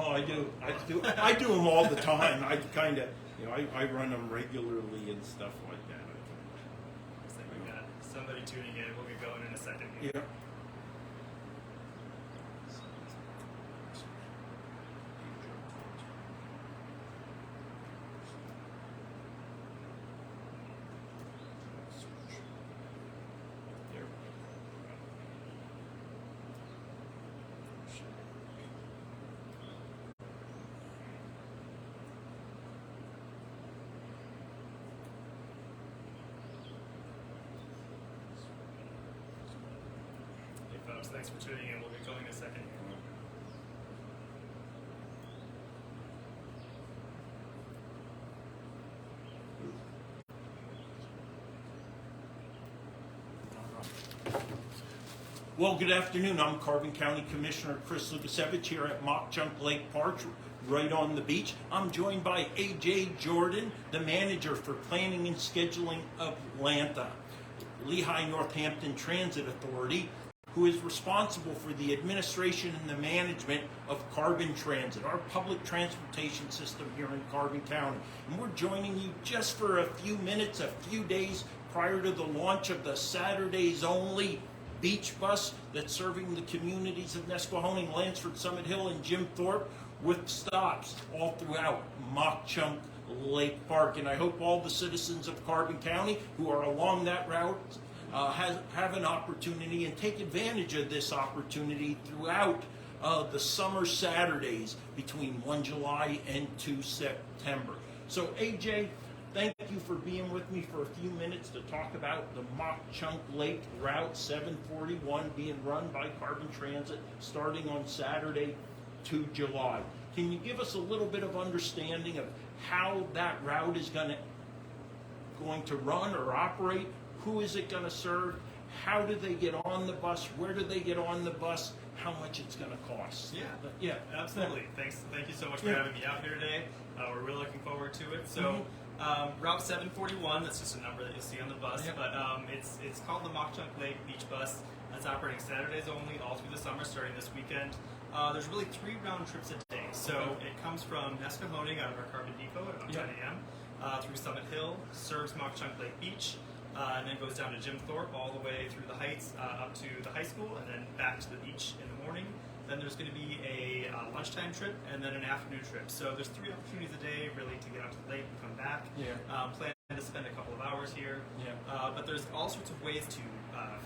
Oh, I do. I do them all the time. I kind of, I run them regularly and stuff like that. Looks like we got somebody tuning in. We'll get going in a second. Yeah. Hey folks, thanks for tuning in. We'll get going in a second. Well, good afternoon. I'm Carbon County Commissioner Chris Lukasiewicz here at Mock Chunk Lake Park, right on the beach. I'm joined by AJ Jordan, the manager for planning and scheduling of LANTA, Lehigh Northampton Transit Authority, who is responsible for the administration and the management of Carbon Transit, our public transportation system here in Carbon County. And we're joining you just for a few minutes, a few days prior to the launch of the Saturdays only beach bus that's serving the communities of Nesquehoning, Lansford, Summit Hill, and Jim Thorpe, with stops all throughout Mock Chunk Lake Park. And I hope all the citizens of Carbon County who are along that route have an opportunity and take advantage of this opportunity throughout the summer Saturdays between 1 July and 2 September. So AJ, thank you for being with me for a few minutes to talk about the Mock Chunk Lake Route 741 being run by Carbon Transit starting on Saturday, 2 July. Can you give us a little bit of understanding of how that route is going to run or operate? Who is it going to serve? How do they get on the bus? Where do they get on the bus? How much it's going to cost? Yeah, absolutely. Thank you so much for having me out here today. We're really looking forward to it. So, Route 741, that's just a number that you'll see on the bus, but it's called the Mock Chunk Lake Beach Bus. That's operating Saturdays only, all through the summer, starting this weekend. There's really 3 round trips a day. So it comes from Nesquehoning out of our Carbon Depot at about 10 a.m. Through Summit Hill, serves Mock Chunk Lake Beach, and then goes down to Jim Thorpe all the way through the heights up to the high school, and then back to the beach in the morning. Then there's going to be a lunchtime trip and then an afternoon trip. So there's 3 opportunities a day really to get out to the lake and come back. Plan to spend a couple of hours here. But there's all sorts of ways to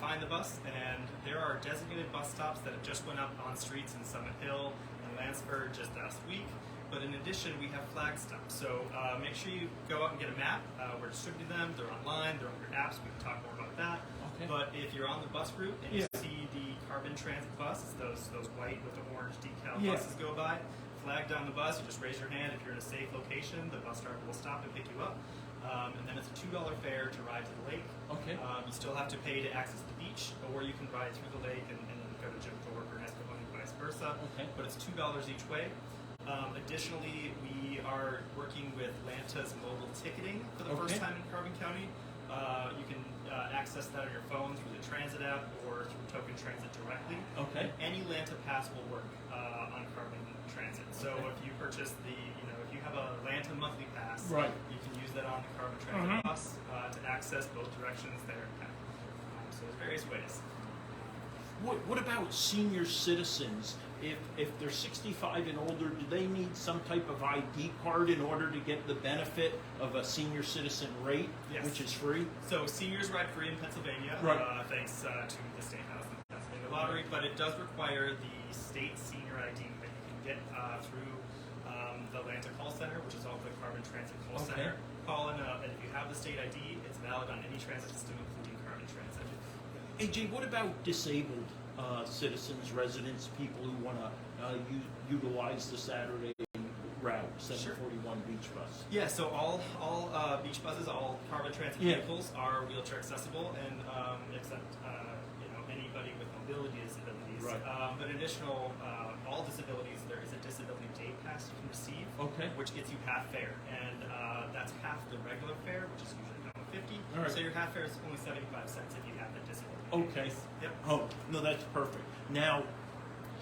find the bus, and there are designated bus stops that have just went up on streets in Summit Hill and Lansford just last week. But in addition, we have flag stops. So make sure you go out and get a map. We're distributing them. They're online. They're on your apps. We can talk more about that. But if you're on the bus route and you see the Carbon Transit bus, those white with the orange decal buses go by, flag down the bus, you just raise your hand. If you're in a safe location, the bus driver will stop and pick you up. And then it's a $2 fare to ride to the lake. You still have to pay to access the beach, or you can ride through the lake and go to Jim Thorpe or Nesquehoning, vice versa. But it's $2 each way. Additionally, we are working with LANTA's mobile ticketing for the first time in Carbon County. You can access that on your phone through the Transit app or through Token Transit directly. Any LANTA pass will work on Carbon Transit. So if you purchase if you have a LANTA monthly pass, you can use that on the Carbon Transit bus to access both directions there. So there's various ways. What about senior citizens? If they're 65 and older, do they need some type of ID card in order to get the benefit of a senior citizen rate, which is free? So seniors ride free in Pennsylvania, thanks to the State House and the Pennsylvania Lottery, but it does require the state senior ID that you can get through the LANTA call center, which is all the Carbon Transit call center. Call in, and if you have the state ID, it's valid on any transit system, including Carbon Transit. AJ, what about disabled citizens, residents, people who want to utilize the Saturday route, 741 beach bus? Yeah, so all beach buses, all Carbon Transit vehicles are wheelchair accessible, and except anybody with mobility disabilities. But additional, all disabilities, there is a disability day pass you can receive, which gets you half fare, and that's half the regular fare, which is usually $1.50. So your half fare is only 75 cents if you have the disability. Oh, no, that's perfect. Now,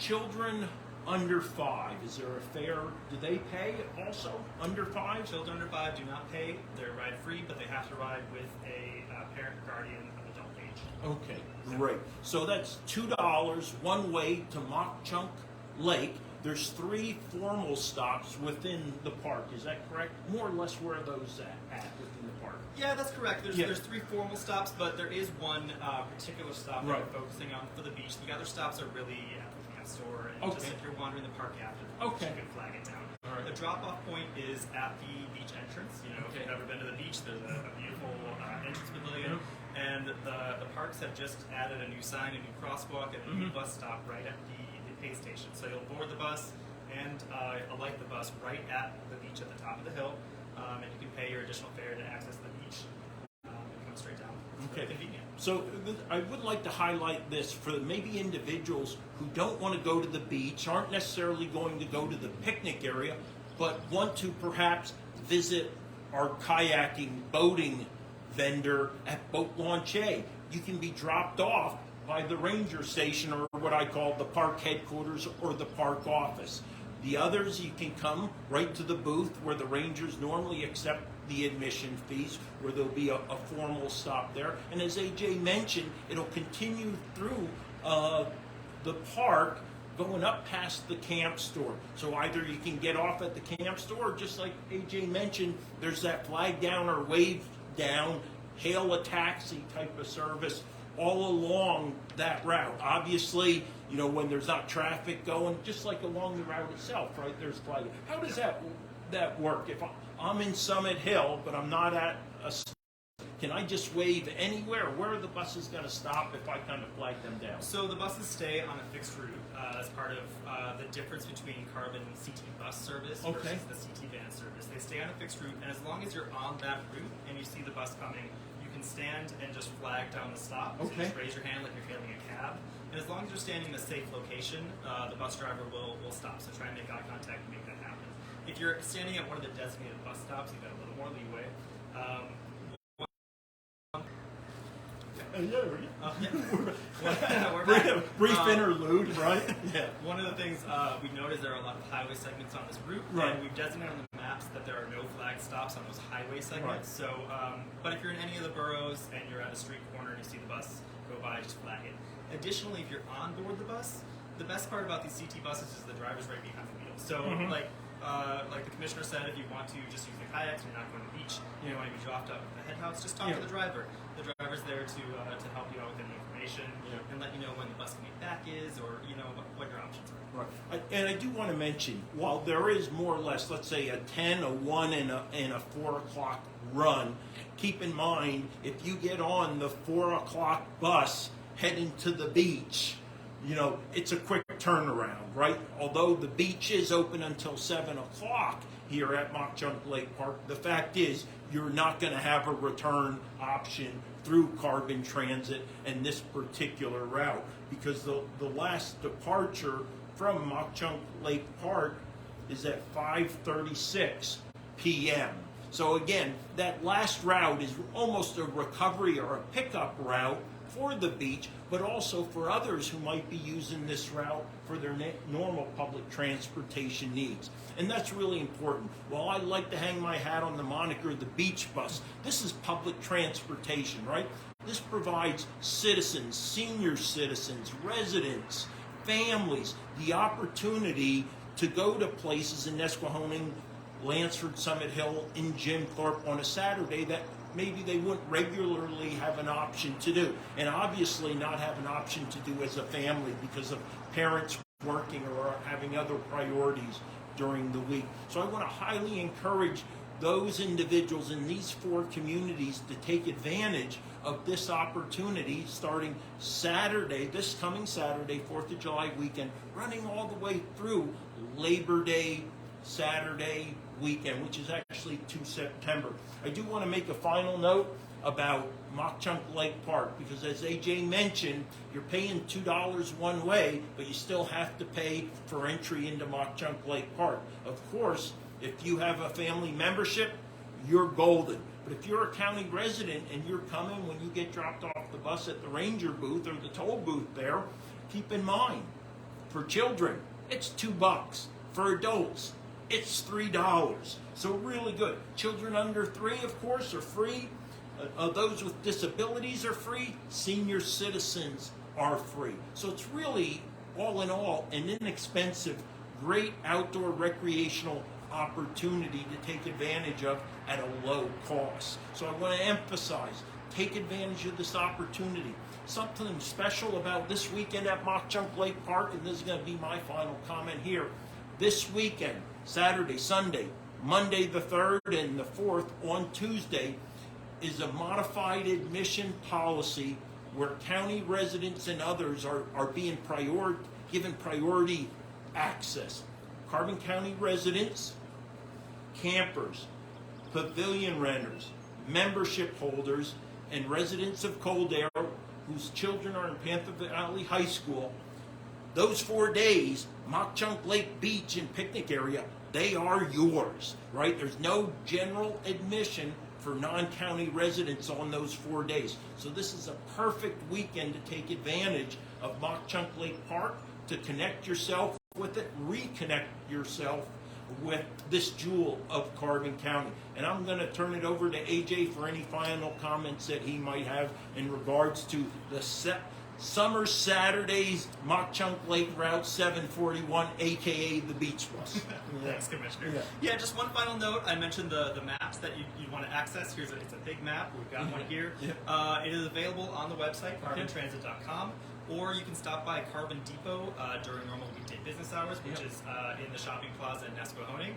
children under 5, is there a fare? Do they pay also under 5? Children under 5 do not pay. They're ride free, but they have to ride with a parent or guardian of adult age. Okay, great. So that's $2 one way to Mock Chunk Lake. There's 3 formal stops within the park. Is that correct? More or less where are those at within the park? Yeah, that's correct. Yeah. There's 3 formal stops, but there is one particular stop that Right. we're focusing on for the beach. The other stops are really at the plant store and just Okay. if you're wandering the park after the beach, Okay. you can flag it down. All right. The drop-off point is at the beach entrance. You know, if Okay. you've ever been to the beach, there's a beautiful entrance pavilion. And the parks have just added a new sign, a new crosswalk, and a new bus stop right at the pay station. So you'll board the bus and alight the bus right at the beach at the top of the hill, and you can pay your additional fare to access the beach and come straight down. It's Okay. very convenient. So I would like to highlight this for maybe individuals who don't want to go to the beach, aren't necessarily going to go to the picnic area, but want to perhaps visit our kayaking, boating vendor at Boat Launch A. You can be dropped off by the ranger station, or what I call the park headquarters or the park office. The others, you can come right to the booth where the rangers normally accept the admission fees, where there'll be a formal stop there. And as AJ mentioned, it'll continue through the park, going up past the camp store. So either you can get off at the camp store, or just like AJ mentioned, there's that flag down or wave down, hail a taxi type of service all along that route. Obviously, you know, when there's not traffic going, just like along the route itself, right, there's flag. How does that work? If I'm in Summit Hill, but I'm not at a, can I just wave anywhere? Where are the buses going to stop if I kind of flag them down? So the buses stay on a fixed route. That's part of the difference between Carbon CT bus service Okay. versus the CT van service. They stay on a fixed route, and as long as you're on that route and you see the bus coming, you can stand and just flag down the stop. So Okay. just raise your hand like you're hailing a cab. And as long as you're standing in a safe location, the bus driver will stop. So try and make eye contact and make that happen. If you're standing at one of the designated bus stops, you've got a little more leeway. We're back. Brief interlude, right? Yeah. One of the things we've noticed, there are a lot of highway segments on this route, Right. and we've designated on the maps that there are no flag stops on those highway segments. Right. So, but if you're in any of the boroughs and you're at a street corner and you see the bus go by, just flag it. Additionally, if you're on board the bus, the best part about these CT buses is the driver's right behind the wheel. So, like the commissioner said, if you want to just use the kayaks, you're not going to the beach, you want to be dropped up at the head house, just talk Yeah. to the driver. The driver's there to help you out with any information and let you know when the bus coming back is, or what your options are. Right. And I do want to mention, while there is more or less, let's say, a 10, a 1, and a 4 o'clock run, keep in mind, if you get on the 4 o'clock bus heading to the beach, it's a quick turnaround, right? Although the beach is open until 7 o'clock here at Mock Chunk Lake Park, the fact is you're not going to have a return option through Carbon Transit and this particular route, because the last departure from Mock Chunk Lake Park is at 5:36 p.m. So again, that last route is almost a recovery or a pickup route for the beach, but also for others who might be using this route for their normal public transportation needs. And that's really important. While I like to hang my hat on the moniker the beach bus, this is public transportation, right? This provides citizens, senior citizens, residents, families, the opportunity to go to places in Nesquehoning, Lansford, Summit Hill, in Jim Thorpe on a Saturday that maybe they wouldn't regularly have an option to do, and obviously not have an option to do as a family because of parents working or having other priorities during the week. So I want to highly encourage those individuals in these 4 communities to take advantage of this opportunity starting Saturday, this coming Saturday, 4th of July weekend, running all the way through Labor Day, Saturday weekend, which is actually to September. I do want to make a final note about Mock Chunk Lake Park, because as AJ mentioned, you're paying $2 one way, but you still have to pay for entry into Mock Chunk Lake Park. Of course, if you have a family membership, you're golden. But if you're a county resident and you're coming when you get dropped off the bus at the ranger booth or the toll booth there, keep in mind, for children it's $2. For adults, it's $3. So really good. Children under 3, of course, are free. Those with disabilities are free. Senior citizens are free. So it's really, all in all, an inexpensive, great outdoor recreational opportunity to take advantage of at a low cost. So I want to emphasize, take advantage of this opportunity. Something special about this weekend at Mock Chunk Lake Park, and this is going to be my final comment here. This weekend, Saturday, Sunday, Monday the 3rd and the 4th, on Tuesday, is a modified admission policy where county residents and others are being given priority access. Carbon County residents, campers, pavilion renters, membership holders, and residents of Coldale whose children are in Panther Valley High School, those 4 days, Mock Chunk Lake Beach and picnic area, they are yours, right? There's no general admission for non-county residents on those 4 days. So this is a perfect weekend to take advantage of Mock Chunk Lake Park, to connect yourself with it, reconnect yourself with this jewel of Carbon County. And I'm going to turn it over to AJ for any final comments that he might have in regards to the Summer Saturdays Mock Chunk Lake Route 741, aka the Beach Bus. Thanks, Commissioner. Yeah, just one final note. I mentioned the maps that you want to access. It's a big map. We've got one here. It is available on the website, carbontransit.com, or you can stop by Carbon Depot during normal weekday business hours, which is in the shopping plaza in Nesquehoning.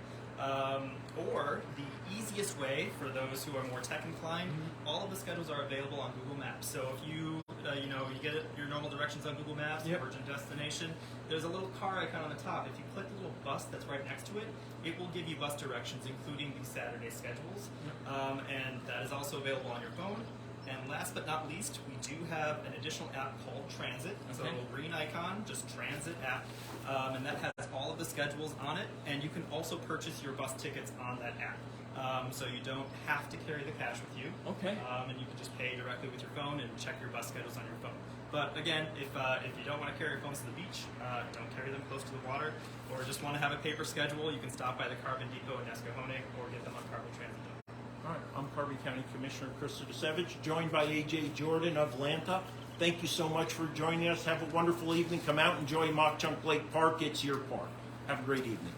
Or the easiest way for those who are more tech inclined, all of the schedules are available on Google Maps. So if you you get your normal directions on Google Maps, origin destination, there's a little car icon on the top. If you click the little bus that's right next to it, it will give you bus directions, including the Saturday schedules. And that is also available on your phone. And last but not least, we do have an additional app called Transit. So a little green icon, just Transit app. And that has all of the schedules on it. And you can also purchase your bus tickets on that app. So you don't have to carry the cash with you. And you can just pay directly with your phone and check your bus schedules on your phone. But again, if you don't want to carry your phones to the beach, don't carry them close to the water, or just want to have a paper schedule, you can stop by the Carbon Depot in Nesquehoning or get them on Carbon Transit. All right, I'm Carbon County Commissioner Chris Lukasiewicz, joined by AJ Jordan of Atlanta. Thank you so much for joining us. Have a wonderful evening. Come out and enjoy Mock Chunk Lake Park. It's your park. Have a great evening.